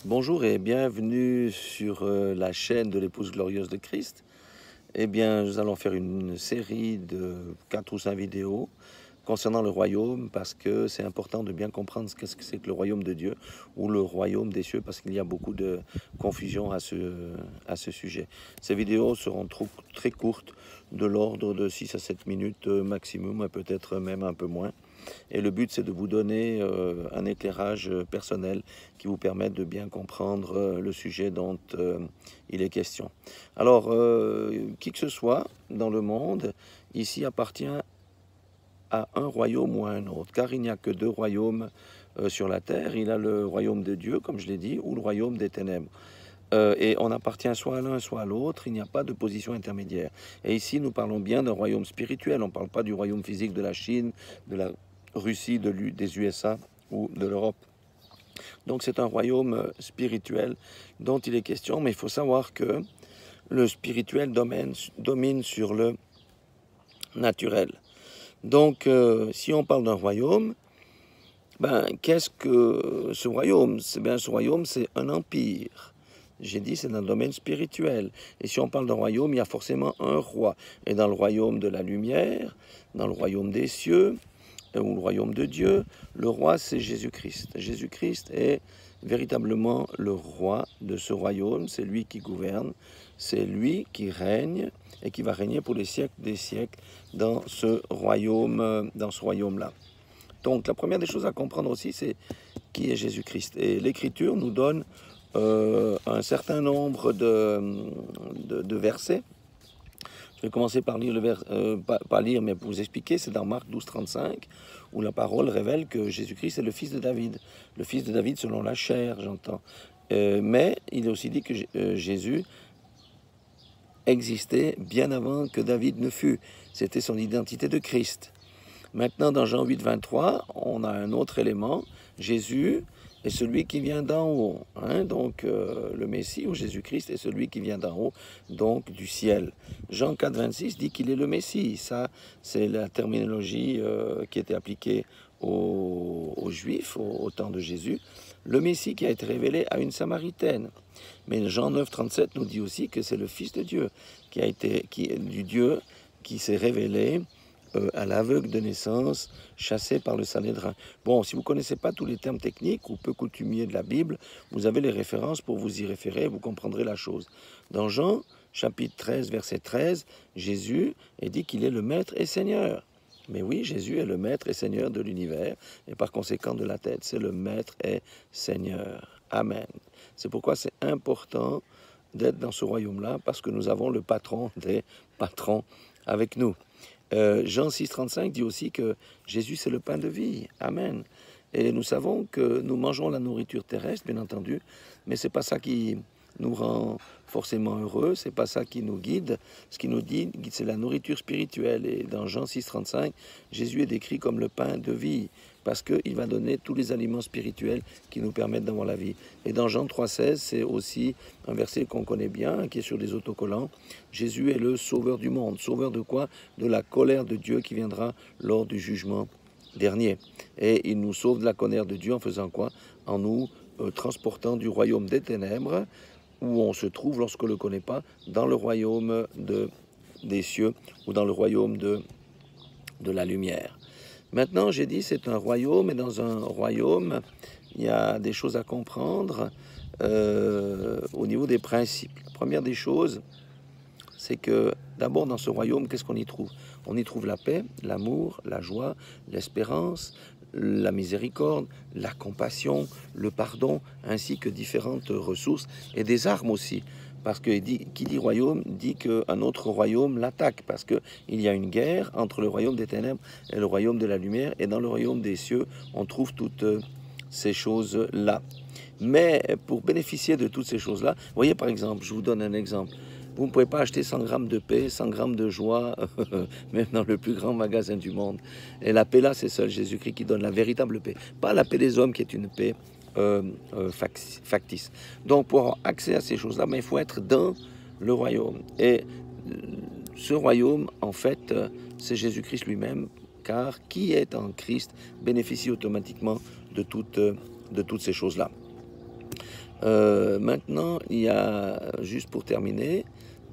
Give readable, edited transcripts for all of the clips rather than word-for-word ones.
Bonjour et bienvenue sur la chaîne de l'épouse glorieuse de Christ. Eh bien, nous allons faire une série de 4 ou 5 vidéos concernant le royaume parce que c'est important de bien comprendre ce que c'est que le royaume de Dieu ou le royaume des cieux parce qu'il y a beaucoup de confusion à ce sujet. Ces vidéos seront très courtes, de l'ordre de 6 à 7 minutes maximum, peut-être même un peu moins. Et le but, c'est de vous donner un éclairage personnel qui vous permette de bien comprendre le sujet dont il est question. Alors, qui que ce soit dans le monde, ici appartient à un royaume ou à un autre, car il n'y a que deux royaumes sur la terre. Il y a le royaume de Dieu, comme je l'ai dit, ou le royaume des ténèbres. Et on appartient soit à l'un, soit à l'autre, il n'y a pas de position intermédiaire. Et ici, nous parlons bien d'un royaume spirituel, on ne parle pas du royaume physique de la Chine, de la Russie, des USA ou de l'Europe. Donc c'est un royaume spirituel dont il est question, mais il faut savoir que le spirituel domine sur le naturel. Donc si on parle d'un royaume, qu'est-ce que ce royaume? Ce royaume, c'est un empire. J'ai dit, c'est dans le domaine spirituel. Et si on parle d'un royaume, il y a forcément un roi. Et dans le royaume de la lumière, dans le royaume des cieux, ou le royaume de Dieu, le roi, c'est Jésus-Christ. Jésus-Christ est véritablement le roi de ce royaume. C'est lui qui gouverne, c'est lui qui règne et qui va régner pour les siècles des siècles dans ce royaume-là. Donc, la première des choses à comprendre aussi, c'est qui est Jésus-Christ. Et l'Écriture nous donne un certain nombre de versets. Je vais commencer par lire pas lire, mais pour vous expliquer. C'est dans Marc 12, 35, où la parole révèle que Jésus-Christ est le fils de David. Le fils de David selon la chair, j'entends. Mais il est aussi dit que Jésus existait bien avant que David ne fût. C'était son identité de Christ. Maintenant, dans Jean 8, 23, on a un autre élément. Jésus est celui qui vient d'en haut. Donc, le Messie ou Jésus-Christ est celui qui vient d'en haut, donc du ciel. Jean 4, 26 dit qu'il est le Messie. Ça, c'est la terminologie qui était appliquée aux Juifs au temps de Jésus. Le Messie qui a été révélé à une Samaritaine. Mais Jean 9, 37 nous dit aussi que c'est le Fils de Dieu, du Dieu qui s'est révélé à l'aveugle de naissance, chassé par le Sanhédrin. Bon, si vous ne connaissez pas tous les termes techniques ou peu coutumiers de la Bible, vous avez les références pour vous y référer, vous comprendrez la chose. Dans Jean, chapitre 13, verset 13, Jésus est dit qu'il est le Maître et Seigneur. Mais oui, Jésus est le Maître et Seigneur de l'univers, et par conséquent de la tête. C'est le Maître et Seigneur. Amen. C'est pourquoi c'est important d'être dans ce royaume-là, parce que nous avons le patron des patrons avec nous. Jean 6, 35 dit aussi que Jésus, c'est le pain de vie. Amen. Et nous savons que nous mangeons la nourriture terrestre, bien entendu, mais c'est pas ça qui nous rend forcément heureux, c'est pas ça qui nous guide. Ce qui nous guide, c'est la nourriture spirituelle. Et dans Jean 6, 35, Jésus est décrit comme le pain de vie, parce qu'il va donner tous les aliments spirituels qui nous permettent d'avoir la vie. Et dans Jean 3, 16, c'est aussi un verset qu'on connaît bien, qui est sur les autocollants. Jésus est le sauveur du monde. Sauveur de quoi? De la colère de Dieu qui viendra lors du jugement dernier. Et il nous sauve de la colère de Dieu en faisant quoi? En nous transportant du royaume des ténèbres, où on se trouve, lorsqu'on ne le connaît pas, dans le royaume des cieux ou dans le royaume de la lumière. Maintenant, j'ai dit c'est un royaume, et dans un royaume, il y a des choses à comprendre au niveau des principes. La première des choses, c'est que d'abord dans ce royaume, qu'est-ce qu'on y trouve? On y trouve la paix, l'amour, la joie, l'espérance, la miséricorde, la compassion, le pardon, ainsi que différentes ressources et des armes aussi. Parce que qui dit royaume dit qu'un autre royaume l'attaque, parce qu'il y a une guerre entre le royaume des ténèbres et le royaume de la lumière, et dans le royaume des cieux, on trouve toutes ces choses-là. Mais pour bénéficier de toutes ces choses-là, voyez par exemple, je vous donne un exemple. Vous ne pouvez pas acheter 100 grammes de paix, 100 grammes de joie, même dans le plus grand magasin du monde. Et la paix là, c'est seul Jésus-Christ qui donne la véritable paix. Pas la paix des hommes qui est une paix factice. Donc pour avoir accès à ces choses-là, il faut être dans le royaume. Et ce royaume, en fait, c'est Jésus-Christ lui-même, car qui est en Christ bénéficie automatiquement de toutes ces choses-là. Maintenant, il y a, juste pour terminer,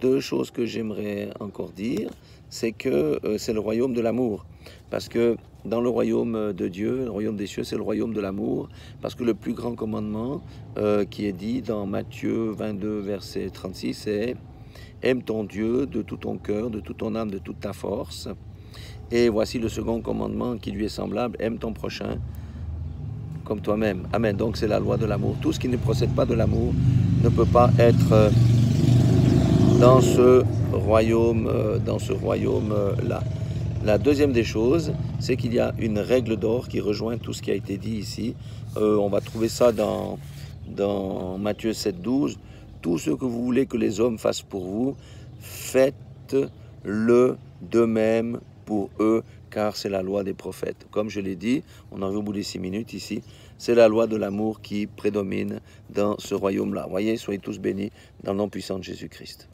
deux choses que j'aimerais encore dire. C'est que c'est le royaume de l'amour. Parce que dans le royaume de Dieu, le royaume des cieux, c'est le royaume de l'amour. Parce que le plus grand commandement qui est dit dans Matthieu 22, verset 36, c'est « Aime ton Dieu de tout ton cœur, de toute ton âme, de toute ta force. » Et voici le second commandement qui lui est semblable, « Aime ton prochain comme toi-même. » Amen. Donc c'est la loi de l'amour. Tout ce qui ne procède pas de l'amour ne peut pas être dans ce royaume-là. La deuxième des choses, c'est qu'il y a une règle d'or qui rejoint tout ce qui a été dit ici. On va trouver ça dans Matthieu 7, 12. Tout ce que vous voulez que les hommes fassent pour vous, faites-le de même pour eux, car c'est la loi des prophètes. Comme je l'ai dit, on arrive au bout des 6 minutes ici, c'est la loi de l'amour qui prédomine dans ce royaume-là. Voyez, soyez tous bénis dans le nom puissant de Jésus-Christ.